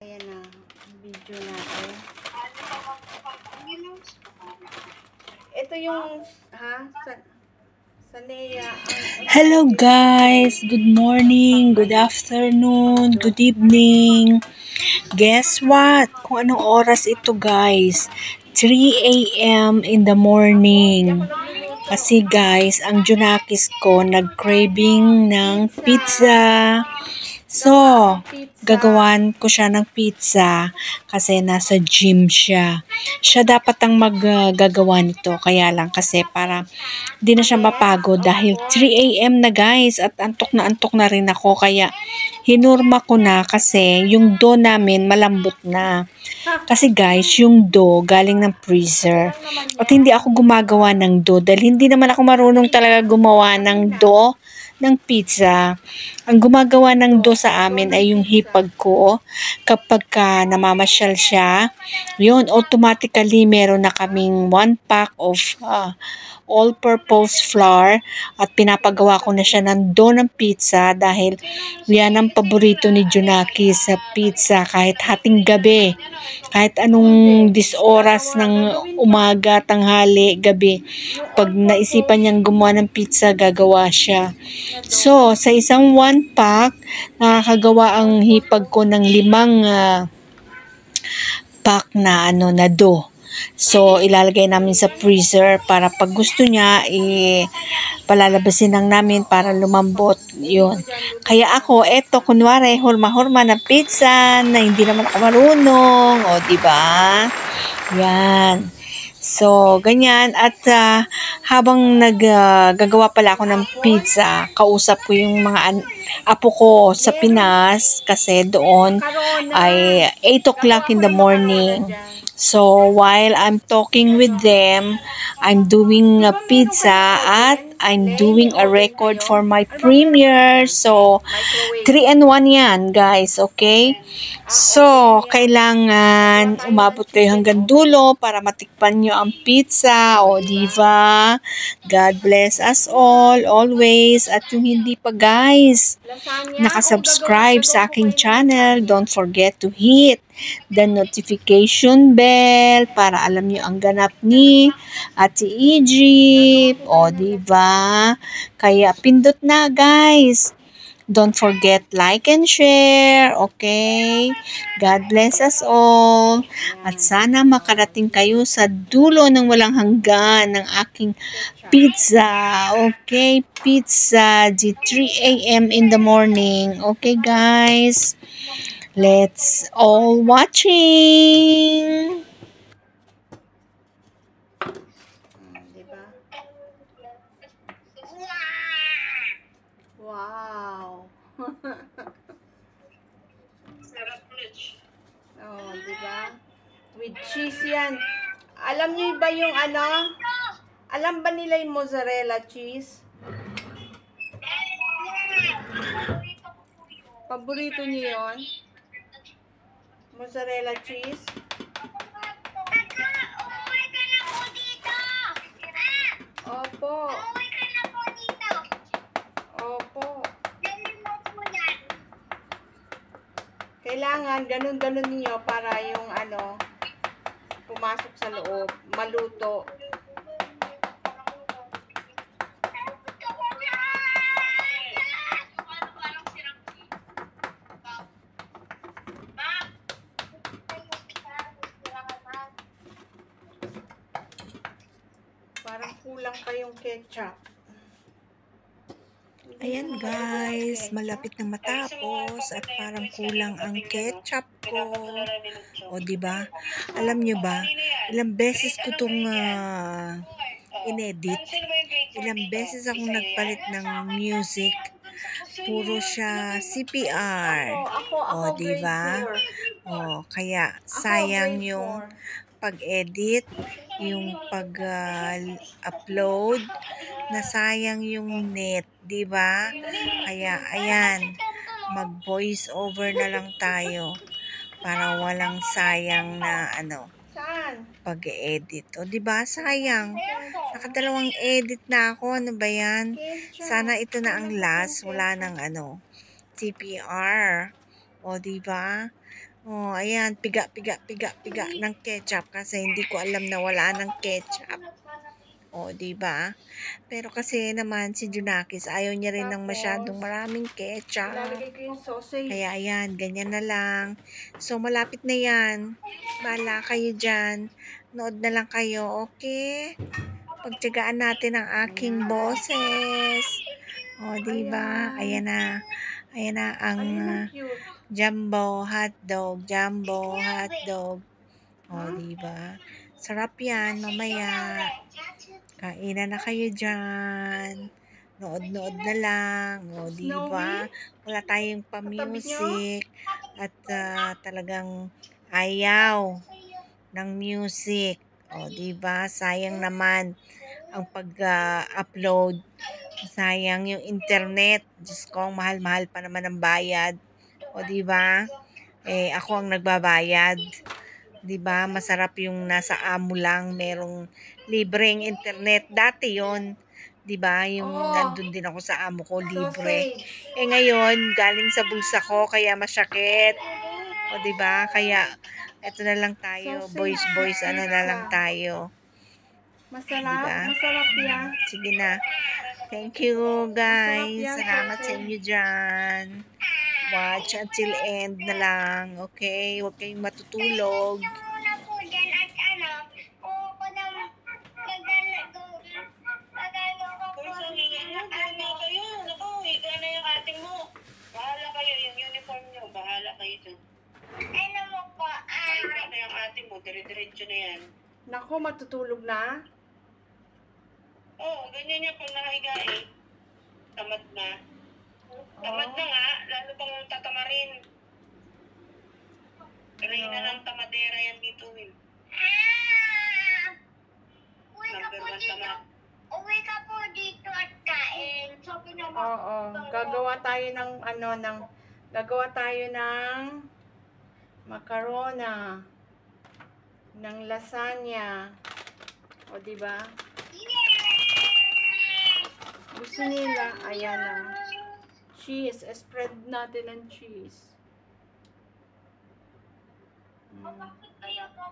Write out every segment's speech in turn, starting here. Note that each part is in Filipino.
Ayan na, video natin. Ito yung, Sanea. Hello guys, good morning, good afternoon, good evening. Guess what? Kung anong oras ito guys? 3 a.m. in the morning. Kasi guys, ang Junakis ko nag-craving ng pizza. So, gagawan ko siya ng pizza kasi nasa gym siya. Siya dapat ang maggagawa nito. Kaya lang kasi para di na siya mapagod dahil 3 a.m. na guys at antok na rin ako. Kaya hinurma ko na kasi yung dough namin malambot na. Kasi guys, yung dough galing ng freezer. At hindi ako gumagawa ng dough dahil hindi naman ako marunong talaga gumawa ng dough ng pizza. Ang gumagawa ng dough sa amin ay yung hipag ko. Kapag namamasyal siya, yun, automatically meron na kaming 1 pack of all-purpose flour at pinapagawa ko na siya ng dough ng pizza dahil yan ang paborito ni Junaki sa pizza kahit hating gabi, kahit anong oras ng umaga, tanghali, gabi. Pag naisipan niyang gumawa ng pizza, gagawa siya. So, sa isang 1 pack, nakakagawa ang hipag ko ng 5 pack na dough. So, ilalagay namin sa freezer para pag gusto niya, palalabasin lang namin para lumambot. Yun. Kaya ako, eto, kunwari, hurma-hurma ng pizza na hindi naman ako marunong. O, diba? Yan. So, ganyan. At habang gagawa pala ako ng pizza, kausap ko yung mga apo ko sa Pinas kasi doon ay 8 o'clock in the morning. So, while I'm talking with them, I'm doing a pizza at I'm doing a record for my premiere. So, 3-in-1 yan, guys. Okay? So, kailangan umabot kayo hanggang dulo para matikpan nyo ang pizza. O, diba? God bless us all, always. At yung hindi pa, guys, nakasubscribe sa aking channel, don't forget to hit the notification bell para alam nyo ang ganap ni Ate Egypt. O, diba? Kaya pindot na, guys. Don't forget like and share, okay? God bless us all. At sana makarating kayo sa dulo ng walang hanggan ng aking pizza. Okay, pizza, 3 a.m. in the morning. Okay, guys? Let's all watching. Diba? Wow. Oh, diba? With cheese yan. Alam niyo ba yung alam ba nila yung mozzarella cheese? Paborito niyo yun? Mozzarella cheese? Opo. Opo. Kailangan ganun-ganun niyo para yung pumasok sa loob, maluto. Parang kulang pa yung ketchup. Ayan guys, malapit na matapos at parang kulang ang ketchup ko. O diba? Alam nyo ba, ilang beses ko itong inedit. Ilang beses akong nagpalit ng music. Puro siya CPR. O diba? O kaya sayang yung pag-edit, yung pag-upload, nasayang yung net, di ba? Kaya ayan, mag-voice over na lang tayo para walang sayang na pag-edit. O di ba? Sayang. Nakadalawang edit na ako. Ano ba 'yan? Sana ito na ang last, wala nang CPR. O di ba? Oh, ayan, piga ng ketchup kasi hindi ko alam na wala ng ketchup. Oh, di ba? Pero kasi naman si Junakis ayaw niya rin ng masyadong Tapos, maraming ketchup. ilalagay ko yung sausage. Kaya ayan, ganyan na lang. So, malapit na yan. Bahala kayo dyan. Nood na lang kayo, okay? Pagtiyagaan natin ang aking boses. O, diba? Ayan na. Ayan na ang Cute. jumbo hotdog. Jumbo hotdog. O, diba? Sarap yan, mamaya. Kainan na kayo dyan. Nood-nood na lang. O, diba? Wala tayong pa-music. At talagang ayaw ng music. O, diba? Sayang naman ang pag-upload. Sayang yung internet. Diyos ko, mahal-mahal pa naman ang bayad. O, diba? Eh, ako ang nagbabayad. 'Di ba? Masarap yung nasa amo lang, merong libreng internet. Dati 'yon, 'di ba? Yung nandun din ako sa amo ko, libre. Sausage. Eh ngayon, galing sa bulsa ko kaya masyakit. O 'di ba? Kaya eto na lang tayo, boys, ano na lang tayo. Masarap, Diba? masarap yan. Sige na. Thank you, guys. Masarap yan, Salamat sa sausage. inyo dyan. Watch until end na lang. Okay? Huwag kayong matutulog. Muna po dyan at ko na magano ko po. Ano kayo? Naku, higa na yung ating mo. Bahala kayo, yung uniform nyo. Bahala kayo dun. Ano mo po? Higa na yung ating mo. Dire-diretso na yan. Nako, matutulog na. Oo, ganyan yan pag nakahiga eh. Tamad na. Tamad na nga, lalo pang tatamarin. Reyna ng tamadera yan dito eh. Uwi ka Number po one dito. tamad. Uwi ka po dito at kain. Sabi na mo. Oo, gagawa tayo ng gagawa tayo ng macarona, ng lasagna. O, di ba? Gusto nila, ayan na. Cheese, spread natin ng cheese. Bakit kaya po?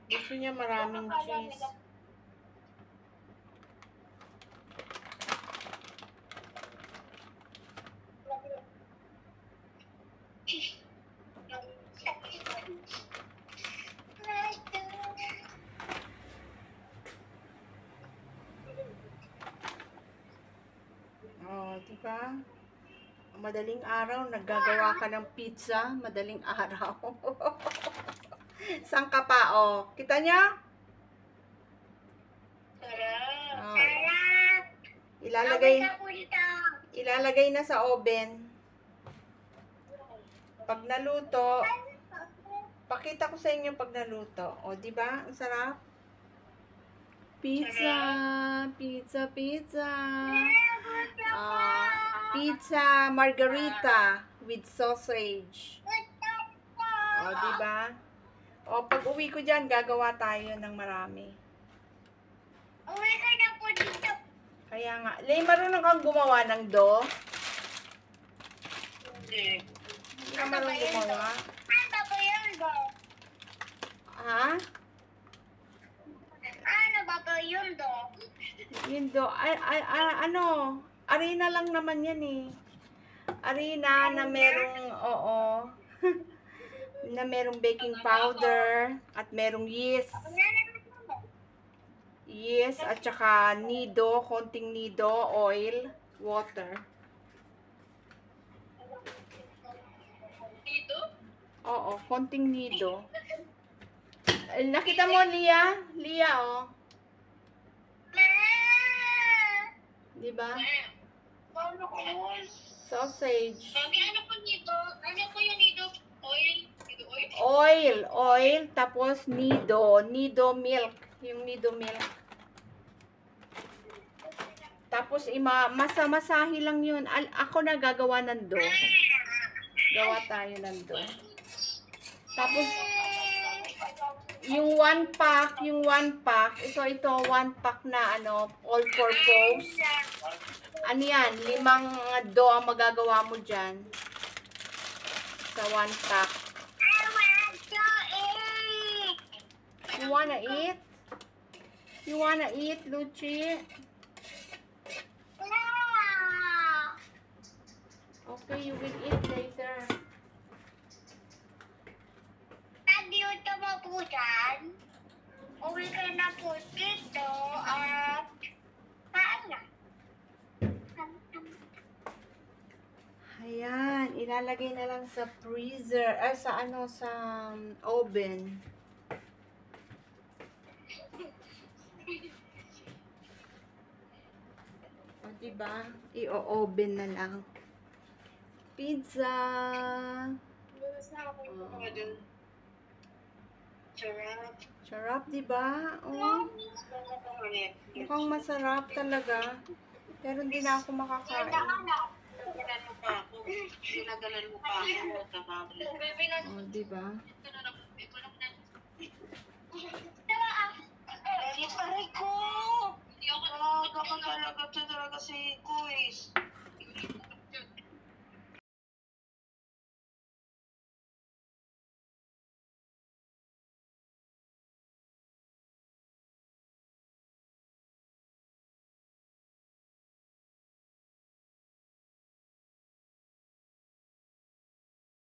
Gusto niya maraming cheese. Oh, di ba? Madaling araw, naggagawa ka ng pizza. Madaling araw. Saan ka pa, oh? Kita niya? Sarap. Oh, ilalagay na sa oven. Pag naluto, pakita ko sa inyo pag naluto. O, di ba? Ang sarap. Pizza, pizza, pizza. Pizza margarita with sausage. O, di ba? O, pag uwi ko dyan, gagawa tayo ng marami. Uwi ka na po dito. Kaya nga. Lay, marunong kang gumawa ng dough? Hindi. Hindi ka marunong gumawa? Ano ba yun do? Ha? Ano ba yun do? Yun do. Ano? Arena lang naman yan eh. Arena na merong, oo. Na merong baking powder at merong yeast. Yeast at saka nido, konting nido, oil, water. Dito? Oo, konting nido. Nakita mo, Lia? Lia, oh. Diba? Paano ko? Sausage. Mami, ano po nito? Ano po yung nito? Oil? Nito Oil, oil? oil, tapos nido milk. Yung nido milk. Tapos, masa-masahi lang yun. Ako na gagawa ng dough. Gawa tayo ng dough. Tapos, yung one pack, ito, one pack na ano, all purpose. Ano yan, 5 do ang magagawa mo dyan. Sa one pack. I want to eat. You wanna eat? You wanna eat, Luchi? No. Okay, you will eat later. Nandito mo po dyan. Uwi ka na po dito at saan na? Ayan, ilalagay na lang sa freezer, sa ano, sa oven. O, diba? I-oven na lang. Pizza! Ano dun? Sarap. Sarap, diba? Oh, mukhang masarap talaga. Pero hindi na ako makakain. Ginagalan mo pa ako. Ginagalan mo pa ako. O, diba?